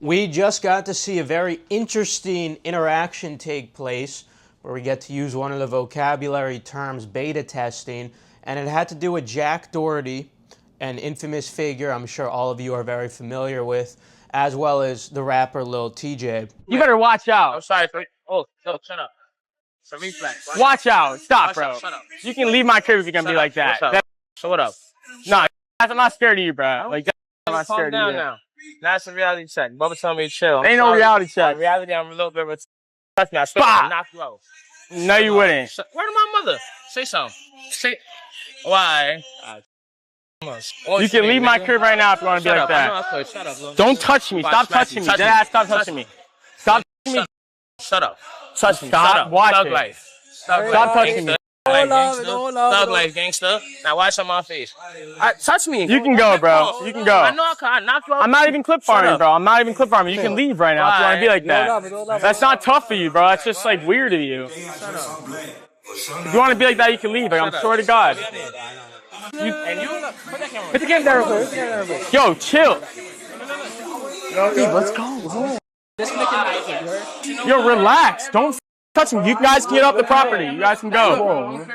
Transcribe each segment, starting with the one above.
We just got to see a very interesting interaction take place where we get to use one of the vocabulary terms, beta testing, and it had to do with Jack Doherty, an infamous figure I'm sure all of you are very familiar with, as well as the rapper Lil Tjay. You better watch out. I'm sorry for. Oh, no, shut up. It's a reflex. Watch out. Stop, bro. Shut up. You can leave my crib if you're gonna be like that. So what up? Nah, I'm not scared of you, bro. Like, I'm not scared of you. Now. That's a reality check. Bubba told me to chill. Ain't no reality check. In reality, I'm a little bit of a touch me. I swear to knock you out. No, you wouldn't. Where to my mother? Say something. Say why? You can leave my crib right now if you want to be like that. Shut up. Don't touch me. Stop touching me. Deadass, stop touching me. Stop touching me. Shut up. Touch me. Stop watching. Stop touching me. Thug life, gangster. Now watch on my face. Touch me. You can go, bro. You can go. I know I can knock you out. I'm not even clip farming, bro. I'm not even clip farming. You can leave right now if you want to be like that. That's not tough for you, bro. That's just like weird of you. If you want to be like that, you can leave. Like, I'm swear to God. Put the camera down. Yo, chill. Let's go. Yo, relax. Don't touch me. You guys can get off the property. You guys can go.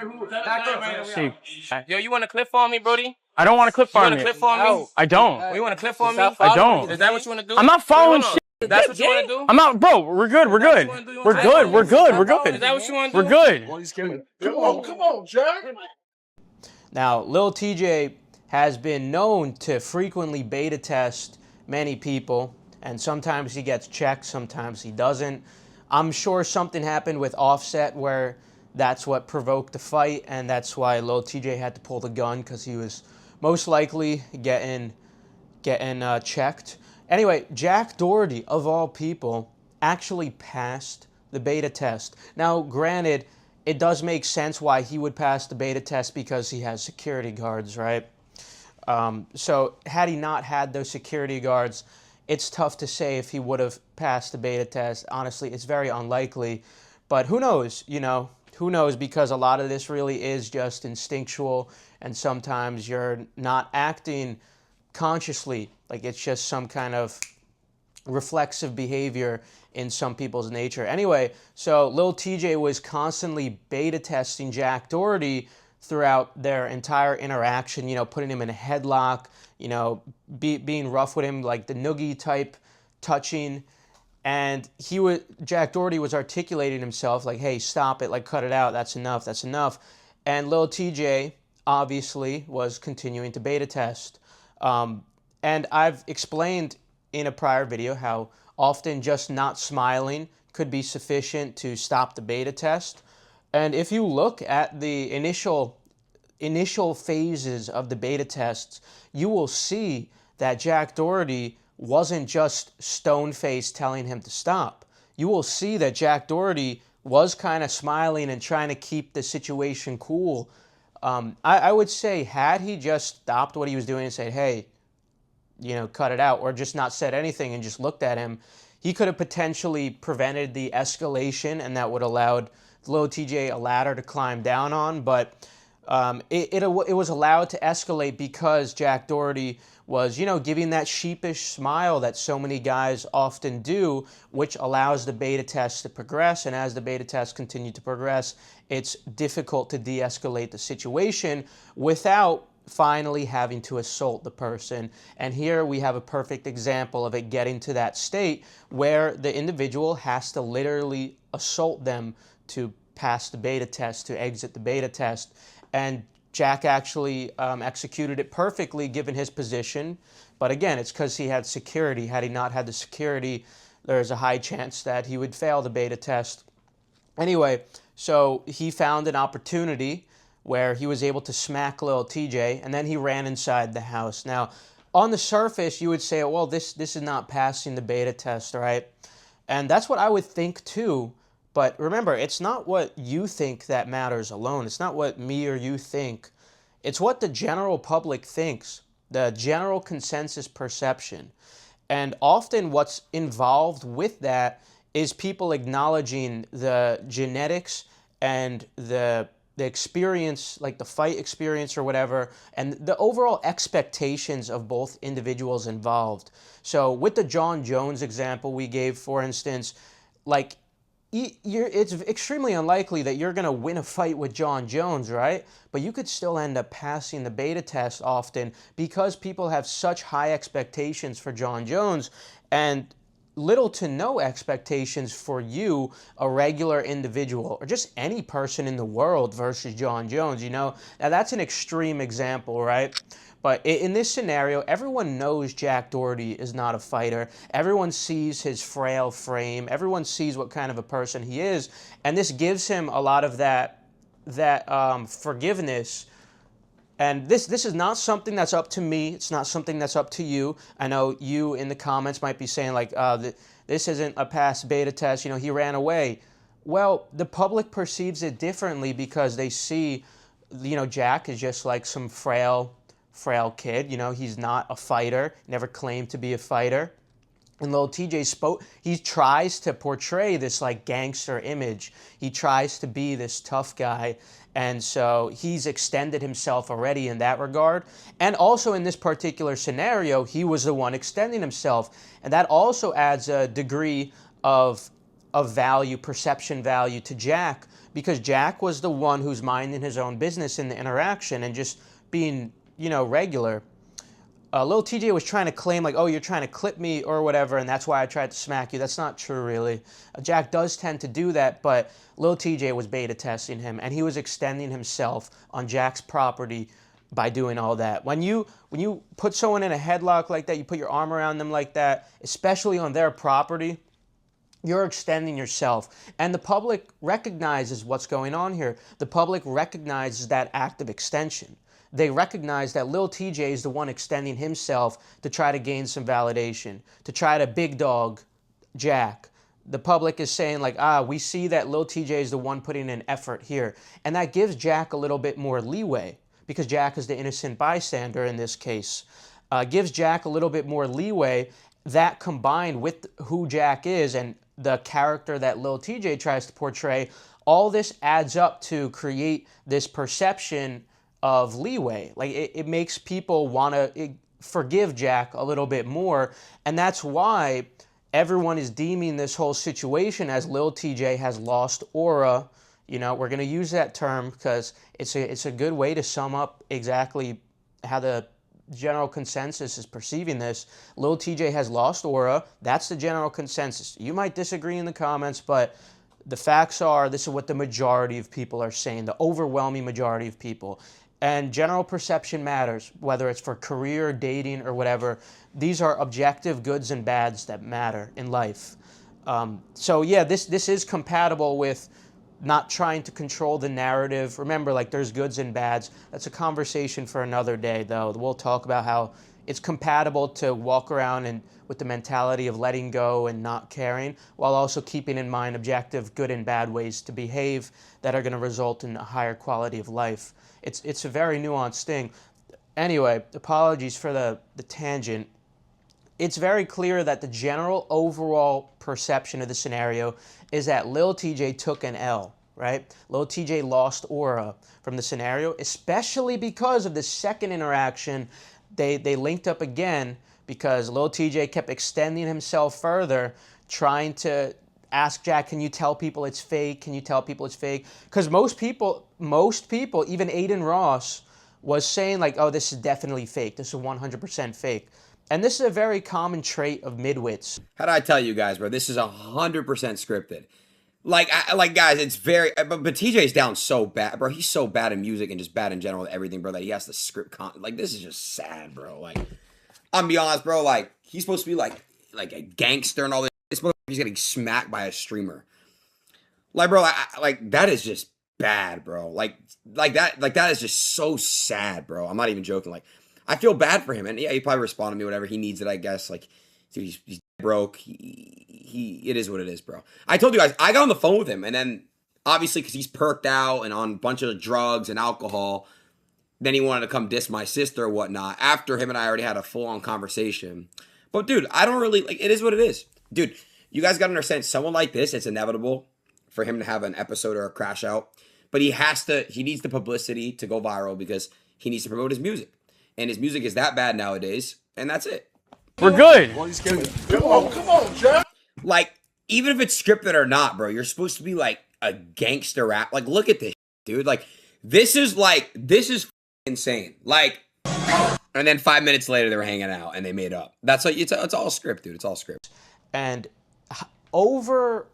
Yo, you want to clip for me, Brody? I don't want to clip farm you. You want to clip for me? I don't. You want to clip for me? I don't. Is that what you want to do? I'm not following shit. That's what you want to do? I'm not, bro. We're good. We're good. We're good. We're good. We're good. Is that what you want to do? We're good. Come on, Jack. Now, Lil Tjay has been known to frequently beta test many people, and sometimes he gets checked, sometimes he doesn't. I'm sure something happened with Offset where that's what provoked the fight, and that's why Lil Tjay had to pull the gun, because he was most likely getting checked. Anyway, Jack Doherty, of all people, actually passed the beta test. Now, granted, it does make sense why he would pass the beta test because he has security guards, right? So had he not had those security guards, it's tough to say if he would have passed the beta test. Honestly, it's very unlikely. But who knows, you know? Who knows, because a lot of this really is just instinctual, and sometimes you're not acting consciously. Like, it's just some kind of reflexive behavior in some people's nature. Anyway, so Lil Tjay was constantly beta testing Jack Doherty throughout their entire interaction, you know, putting him in a headlock, you know, being rough with him, like the noogie type touching. And Jack Doherty was articulating himself like, hey, stop it, like, cut it out, that's enough, that's enough. And Lil Tjay obviously was continuing to beta test. And I've explained in a prior video how often just not smiling could be sufficient to stop the beta test. And if you look at the initial phases of the beta tests, you will see that Jack Doherty wasn't just stone-faced telling him to stop. You will see that Jack Doherty was kind of smiling and trying to keep the situation cool. I would say, had he just stopped what he was doing and said, hey, you know, cut it out, or just not said anything and just looked at him, he could have potentially prevented the escalation, and that would have allowed Lil Tjay a ladder to climb down on. But it was allowed to escalate because Jack Doherty was, you know, giving that sheepish smile that so many guys often do, which allows the beta test to progress. And as the beta tests continue to progress, it's difficult to de-escalate the situation without finally having to assault the person. And here we have a perfect example of it getting to that state where the individual has to literally assault them to pass the beta test, to exit the beta test. And Jack actually executed it perfectly given his position. But again, it's because he had security. Had he not had the security, there's a high chance that he would fail the beta test. Anyway, so he found an opportunity where he was able to smack Lil Tjay, and then he ran inside the house. Now, on the surface, you would say, well, this is not passing the beta test, right? And that's what I would think too. But remember, it's not what you think that matters alone. It's not what me or you think. It's what the general public thinks, the general consensus perception. And often what's involved with that is people acknowledging the genetics and the the experience, like the fight experience or whatever, and the overall expectations of both individuals involved. So with the Jon Jones example we gave, for instance, like it's extremely unlikely that you're going to win a fight with Jon Jones, right? But you could still end up passing the beta test often because people have such high expectations for Jon Jones and little to no expectations for you, a regular individual, or just any person in the world versus Jon Jones, you know? Now, that's an extreme example, right? But in this scenario, everyone knows Jack Doherty is not a fighter. Everyone sees his frail frame. Everyone sees what kind of a person he is. And this gives him a lot of that forgiveness. And this is not something that's up to me. It's not something that's up to you. I know you in the comments might be saying like, this isn't a past beta test. You know, he ran away. Well, the public perceives it differently because they see, you know, Jack is just like some frail kid. You know, he's not a fighter. Never claimed to be a fighter. And Lil Tjay he tries to portray this like gangster image. He tries to be this tough guy. And so he's extended himself already in that regard. And also in this particular scenario, he was the one extending himself. And that also adds a degree of value, perception value to Jack, because Jack was the one who's minding his own business in the interaction and just being, you know, regular. Lil Tjay was trying to claim like, oh, you're trying to clip me or whatever, and that's why I tried to smack you. That's not true, really. Jack does tend to do that, but Lil Tjay was beta testing him, and he was extending himself on Jack's property by doing all that. When you put someone in a headlock like that, you put your arm around them like that, especially on their property, you're extending yourself. And the public recognizes what's going on here. The public recognizes that act of extension. They recognize that Lil Tjay is the one extending himself to try to gain some validation, to try to big dog Jack. The public is saying like, we see that Lil Tjay is the one putting in effort here. And that gives Jack a little bit more leeway because Jack is the innocent bystander in this case. Gives Jack a little bit more leeway. That combined with who Jack is and the character that Lil Tjay tries to portray, all this adds up to create this perception of leeway. Like it makes people want to forgive Jack a little bit more, and that's why everyone is deeming this whole situation as Lil Tjay has lost aura. You know, we're going to use that term because it's a good way to sum up exactly how the general consensus is perceiving this. Lil Tjay has lost aura. That's the general consensus. You might disagree in the comments, but the facts are this is what the majority of people are saying, the overwhelming majority of people. And general perception matters, whether it's for career, dating, or whatever. These are objective goods and bads that matter in life. So yeah, this is compatible with not trying to control the narrative. Remember, like there's goods and bads. That's a conversation for another day, though. We'll talk about how it's compatible to walk around and with the mentality of letting go and not caring, while also keeping in mind objective good and bad ways to behave that are going to result in a higher quality of life. It's a very nuanced thing. Anyway, apologies for the tangent. It's very clear that the general overall perception of the scenario is that Lil Tjay took an L, right? Lil Tjay lost aura from the scenario, especially because of the second interaction. They linked up again because Lil Tjay kept extending himself further, trying to ask Jack, can you tell people it's fake? Can you tell people it's fake? Because most people, even Aiden Ross, was saying like, oh, this is definitely fake. This is 100% fake. And this is a very common trait of midwits. How do I tell you guys, bro? This is 100% scripted. Like guys, it's very... But TJ's down so bad, bro. He's so bad in music and just bad in general with everything, bro, that he has to script... Like, this is just sad, bro. Like, I'm gonna be honest, bro. Like, he's supposed to be, like a gangster and all this. It's supposed to be he's getting smacked by a streamer. Like, bro, like, that is just bad, bro. Like that is just so sad, bro. I'm not even joking. Like, I feel bad for him. And yeah, he probably responded to me, whatever. He needs it, I guess. Like, dude, he's broke. It is what it is, bro. I told you guys, I got on the phone with him, and then obviously because he's perked out and on a bunch of drugs and alcohol, then he wanted to come diss my sister or whatnot. After him and I already had a full-on conversation. But dude, I don't really, like, it is what it is. Dude, you guys got to understand, someone like this, it's inevitable for him to have an episode or a crash out But he needs the publicity to go viral because he needs to promote his music. And his music is that bad nowadays, and that's it. We're good. Oh, come on, Jack. Like, even if it's scripted or not, bro, you're supposed to be like a gangster rap. Like, look at this, dude. Like, this is insane. Like, and then 5 minutes later, they were hanging out and they made up. That's like, it's all script, dude. It's all script. And over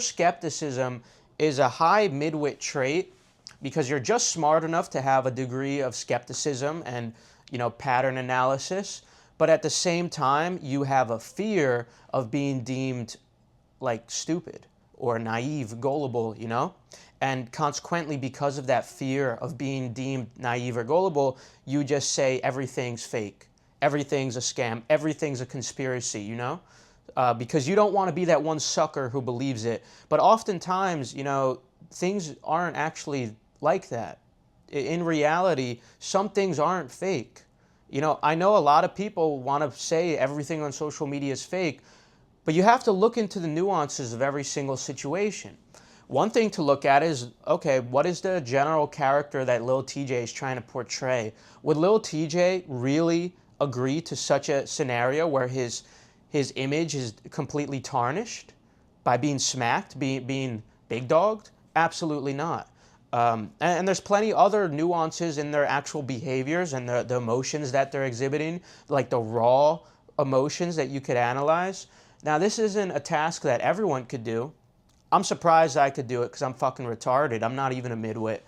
skepticism is a high midwit trait because you're just smart enough to have a degree of skepticism and, you know, pattern analysis. But at the same time, you have a fear of being deemed like stupid or naive, gullible, you know? And consequently, because of that fear of being deemed naive or gullible, you just say everything's fake, everything's a scam, everything's a conspiracy, you know? Because you don't want to be that one sucker who believes it. But oftentimes, you know, things aren't actually like that. In reality, some things aren't fake. You know, I know a lot of people want to say everything on social media is fake, but you have to look into the nuances of every single situation. One thing to look at is, okay, what is the general character that Lil Tjay is trying to portray? Would Lil Tjay really agree to such a scenario where his image is completely tarnished by being smacked, being big dogged? Absolutely not. And there's plenty other nuances in their actual behaviors and the emotions that they're exhibiting, like the raw emotions that you could analyze. Now, this isn't a task that everyone could do. I'm surprised I could do it because I'm fucking retarded. I'm not even a midwit.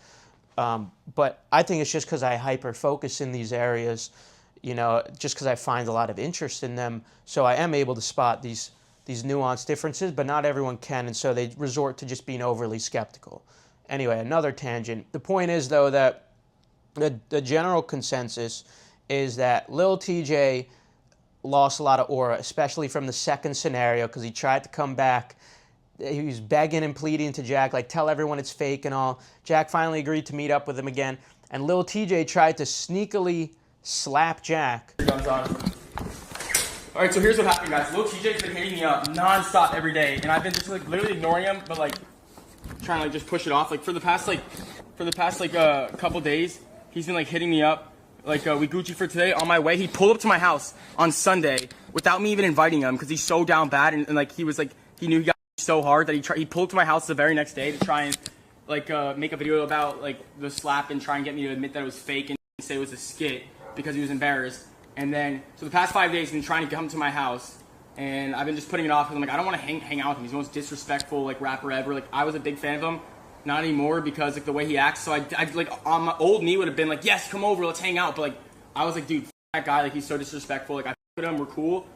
But I think it's just because I hyper-focus in these areas, you know, just because I find a lot of interest in them. So I am able to spot these nuanced differences, but not everyone can, and so they resort to just being overly skeptical. Anyway, another tangent. The point is, though, that the general consensus is that Lil Tjay lost a lot of aura, especially from the second scenario, because he tried to come back. He was begging and pleading to Jack, like, tell everyone it's fake and all. Jack finally agreed to meet up with him again, and Lil Tjay tried to sneakily slap Jack. All right, so here's what happened, guys. Lil Tjay's been hitting me up nonstop every day, and I've been just like literally ignoring him, but like trying to like just push it off. Like for the past couple days, he's been like hitting me up. Like we Gucci for today. On my way, he pulled up to my house on Sunday without me even inviting him because he's so down bad, and like he knew he got so hard that he pulled up to my house the very next day to try and like make a video about like the slap and try and get me to admit that it was fake and say it was a skit because he was embarrassed. And then so the past 5 days, he's been trying to come to my house, and I've been just putting it off because I'm like, I don't want to hang out with him. He's the most disrespectful like rapper ever. Like I was a big fan of him. Not anymore because like the way he acts. So I like on my old me would have been like, yes, come over, let's hang out. But like I was like, dude, that guy, like he's so disrespectful. Like I with him, we're cool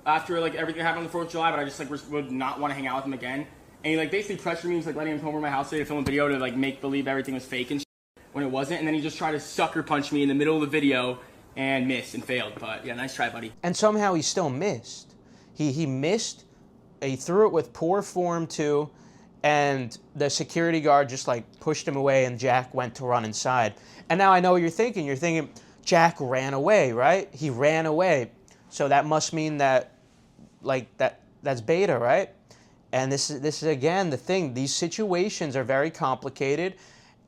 after like everything happened on the 4th of July, but I just like would not want to hang out with him again. And he like basically pressured me, he's like letting him come over to my house today to film a video to like make believe everything was fake and shit when it wasn't. And then he just tried to sucker punch me in the middle of the video and missed and failed. But yeah, nice try, buddy. And somehow he still missed. He missed. He threw it with poor form too. And the security guard just like pushed him away and Jack went to run inside. And now I know what you're thinking. You're thinking, Jack ran away, right? He ran away. So that must mean that, like, that's beta, right? And this is again the thing. These situations are very complicated.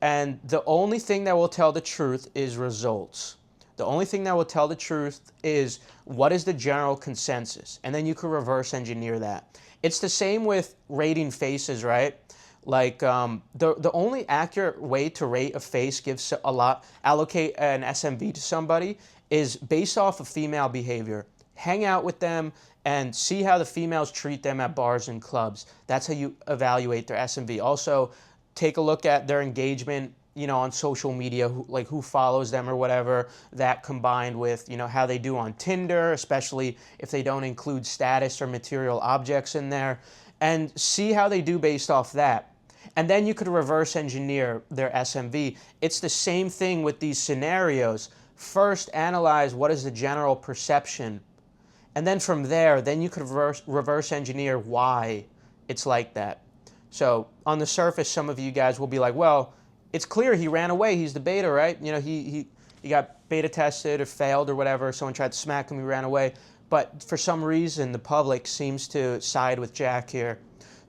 And the only thing that will tell the truth is results. The only thing that will tell the truth is what is the general consensus. And then you can reverse engineer that. It's the same with rating faces, right? Like the only accurate way to rate a face, allocate an SMV to somebody is based off of female behavior. Hang out with them and see how the females treat them at bars and clubs. That's how you evaluate their SMV. Also, take a look at their engagement, you know, on social media, who follows them or whatever, that combined with, you know, how they do on Tinder, especially if they don't include status or material objects in there, and see how they do based off that. And then you could reverse engineer their SMV. It's the same thing with these scenarios. First, analyze what is the general perception. And then from there, then you could reverse engineer why it's like that. So on the surface, some of you guys will be like, well, it's clear he ran away. He's the beta, right? You know, he got beta tested or failed or whatever. Someone tried to smack him. He ran away. But for some reason, the public seems to side with Jack here.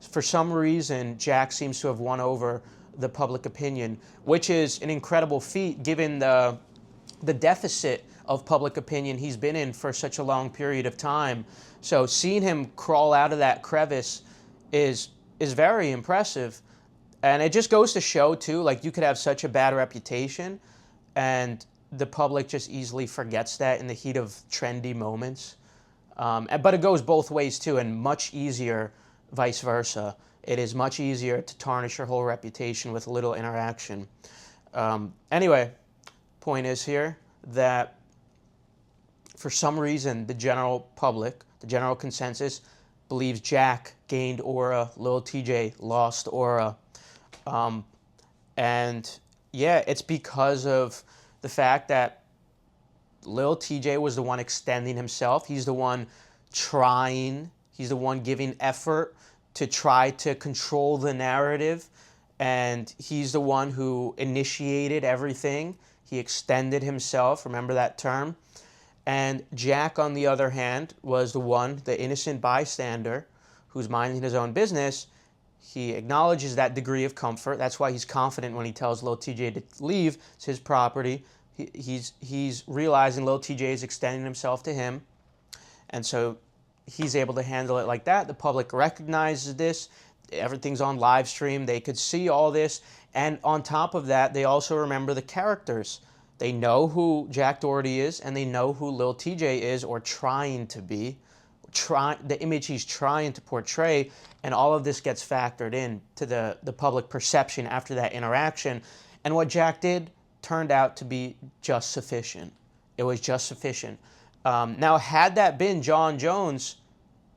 For some reason, Jack seems to have won over the public opinion, which is an incredible feat given the deficit of public opinion he's been in for such a long period of time. So seeing him crawl out of that crevice is very impressive. And it just goes to show too, like, you could have such a bad reputation and the public just easily forgets that in the heat of trendy moments. But it goes both ways too, and much easier vice versa. It is much easier to tarnish your whole reputation with little interaction. Anyway, point is here that for some reason the general public, the general consensus, believes Jack gained aura, Lil Tjay lost aura. And yeah, it's because of the fact that Lil Tjay was the one extending himself. He's the one trying, he's the one giving effort to try to control the narrative. And he's the one who initiated everything. He extended himself, remember that term? And Jack, on the other hand, was the one, the innocent bystander, who's minding his own business. He acknowledges that degree of comfort. That's why he's confident when he tells Lil Tjay to leave. It's his property. He's realizing Lil Tjay is extending himself to him. And so he's able to handle it like that. The public recognizes this. Everything's on live stream. They could see all this. And on top of that, they also remember the characters. They know who Jack Doherty is, and they know who Lil Tjay is, or trying to be. The image he's trying to portray, and all of this gets factored in to the public perception after that interaction. And what Jack did turned out to be just sufficient. It was just sufficient. Now, had that been John Jones,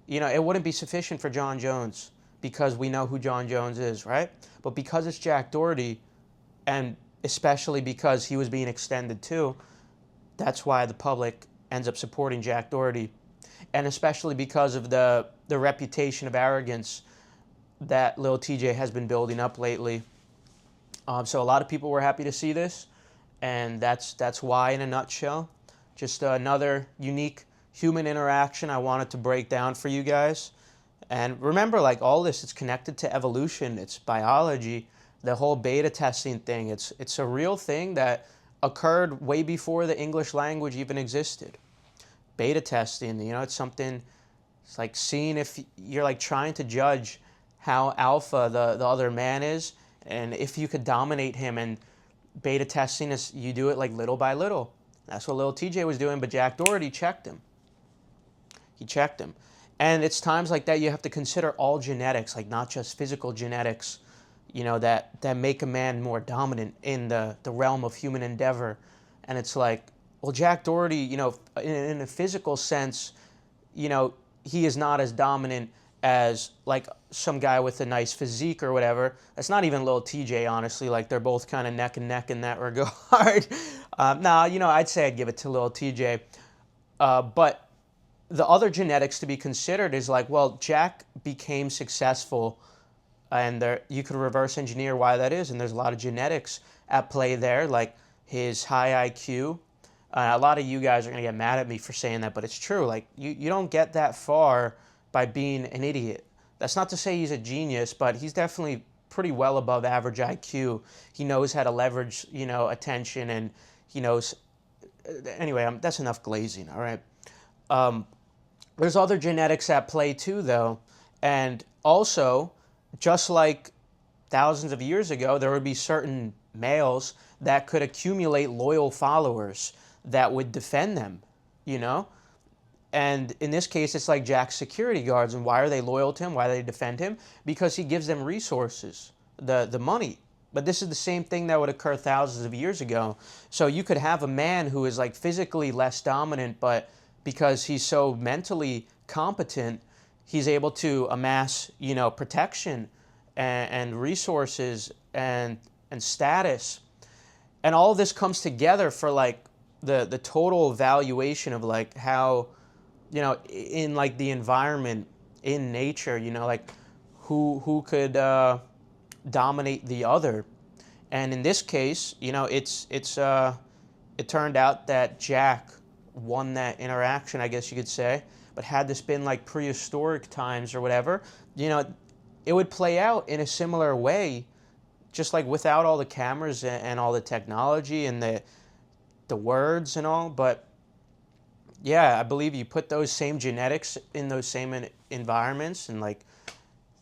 it wouldn't be sufficient for John Jones because we know who John Jones is, right? But because it's Jack Doherty, and especially because he was being extended too, that's why the public ends up supporting Jack Doherty. And especially because of the reputation of arrogance that Lil Tjay has been building up lately. So a lot of people were happy to see this, and that's why, in a nutshell. Just another unique human interaction I wanted to break down for you guys. And remember, like, all this, it's connected to evolution, it's biology, the whole beta testing thing. It's a real thing that occurred way before the English language even existed. Beta testing, it's something, it's like seeing if you're like trying to judge how alpha the other man is, and if you could dominate him. And beta testing is, you do it like little by little. That's what Lil Tjay was doing, but Jack Doherty checked him. He checked him. And it's times like that you have to consider all genetics, like not just physical genetics, that make a man more dominant in the realm of human endeavor. And it's like, well, Jack Doherty, in a physical sense, he is not as dominant as like some guy with a nice physique or whatever. That's not even Lil Tjay, honestly. Like, they're both kind of neck and neck in that regard. I'd say I'd give it to Lil Tjay. But the other genetics to be considered is like, well, Jack became successful, and you could reverse engineer why that is, and there's a lot of genetics at play there, like his high IQ. A lot of you guys are going to get mad at me for saying that, but it's true. Like, you don't get that far by being an idiot. That's not to say he's a genius, but he's definitely pretty well above average IQ. He knows how to leverage, attention, and he knows... Anyway, that's enough glazing, all right? There's other genetics at play too, though. And also, just like thousands of years ago, there would be certain males that could accumulate loyal followers that would defend them, And in this case, it's like Jack's security guards. And why are they loyal to him? Why do they defend him? Because he gives them resources, the money. But this is the same thing that would occur thousands of years ago. So you could have a man who is like physically less dominant, but because he's so mentally competent, he's able to amass, protection and resources and status. And all of this comes together for like the total evaluation of like how, in like the environment, in nature, like who could dominate the other. And in this case, it turned out that Jack won that interaction, I guess you could say. But had this been like prehistoric times or whatever, it would play out in a similar way, just like without all the cameras and all the technology and the words and all. But yeah, I believe you put those same genetics in those same environments, and like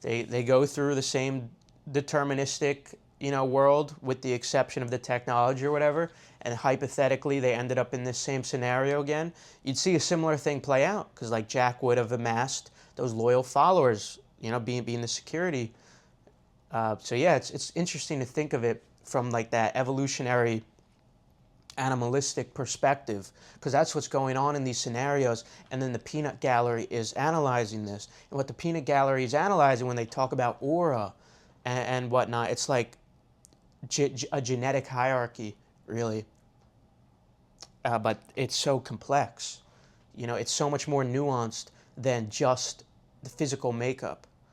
they go through the same deterministic, world, with the exception of the technology or whatever, and hypothetically they ended up in this same scenario again, you'd see a similar thing play out, because like Jack would have amassed those loyal followers, being the security. So yeah, it's interesting to think of it from like that evolutionary animalistic perspective, because that's what's going on in these scenarios. And then the peanut gallery is analyzing this, and what the peanut gallery is analyzing when they talk about aura and whatnot, it's like a genetic hierarchy, really. But it's so complex. It's so much more nuanced than just the physical makeup.